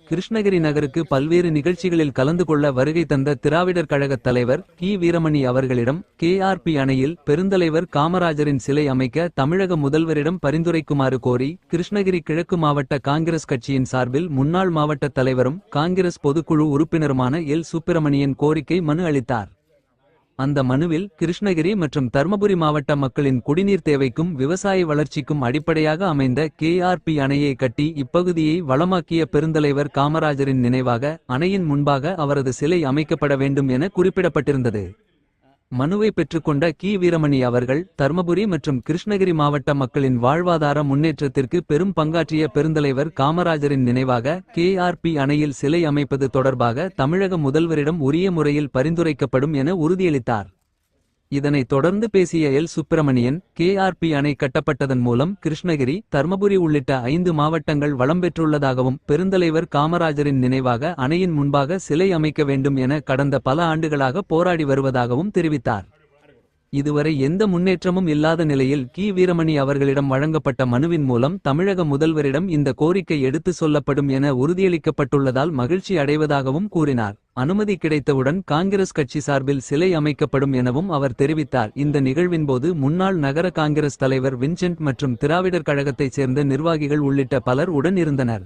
கிருஷ்ணகிரி நகருக்கு பல்வேறு நிகழ்ச்சிகளில் கலந்து கொள்ள வருகை தந்த திராவிடர் கழகத் தலைவர் கி. வீரமணி அவர்களிடம் KRP அணையில் பெருந்தலைவர் காமராஜரின் சிலை அமைக்க தமிழக முதல்வரிடம் பரிந்துரைக்குமாறு கோரி கிருஷ்ணகிரி கிழக்கு மாவட்ட காங்கிரஸ் கட்சியின் சார்பில் முன்னாள் மாவட்ட தலைவரும் காங்கிரஸ் பொதுக்குழு உறுப்பினருமான எல். சுப்பிரமணியன் கோரிக்கை மனு அளித்தார். அந்த மனுவில் கிருஷ்ணகிரி மற்றும் தர்மபுரி மாவட்ட மக்களின் குடிநீர் தேவைக்கும் விவசாய வளர்ச்சிக்கும் அடிப்படையாக அமைந்த KRP அணையை கட்டி இப்பகுதியை வளமாக்கிய பெருந்தலைவர் காமராஜரின் நினைவாக அணையின் முன்பாக அவரது சிலை அமைக்கப்பட வேண்டும் என குறிப்பிடப்பட்டிருந்தது. மனுவை பெற்றுக்கொண்ட கி. வீரமணி அவர்கள் தர்மபுரி மற்றும் கிருஷ்ணகிரி மாவட்ட மக்களின் வாழ்வாதார முன்னேற்றத்திற்கு பெரும் பங்காற்றிய பெருந்தலைவர் காமராஜரின் நினைவாக KRP அணையில் சிலை அமைப்பது தொடர்பாக தமிழக முதல்வரிடம் உரிய முறையில் பரிந்துரைக்கப்படும் என உறுதியளித்தார். இதனைத் தொடர்ந்து பேசிய எல். சுப்பிரமணியன், KRP அணை கட்டப்பட்டதன் மூலம் கிருஷ்ணகிரி, தர்மபுரி உள்ளிட்ட 5 மாவட்டங்கள் வளம் பெற்றுள்ளதாகவும் பெருந்தலைவர் காமராஜரின் நினைவாக அணையின் முன்பாக சிலை அமைக்க வேண்டும் என கடந்த பல ஆண்டுகளாக போராடி வருவதாகவும் தெரிவித்தார். இதுவரை எந்த முன்னேற்றமும் இல்லாத நிலையில் கி. வீரமணி அவர்களிடம் வழங்கப்பட்ட மனுவின் மூலம் தமிழக முதல்வரிடம் இந்த கோரிக்கை எடுத்து சொல்லப்படும் என உறுதியளிக்கப்பட்டுள்ளதால் மகிழ்ச்சி அடைவதாகவும் கூறினார். அனுமதி கிடைத்தவுடன் காங்கிரஸ் கட்சி சார்பில் சிலை அமைக்கப்படும் எனவும் அவர் தெரிவித்தார். இந்த நிகழ்வின்போது முன்னாள் நகர காங்கிரஸ் தலைவர் வின்சென்ட் மற்றும் திராவிடர் கழகத்தைச் சேர்ந்த நிர்வாகிகள் உள்ளிட்ட பலர் உடன் இருந்தனர்.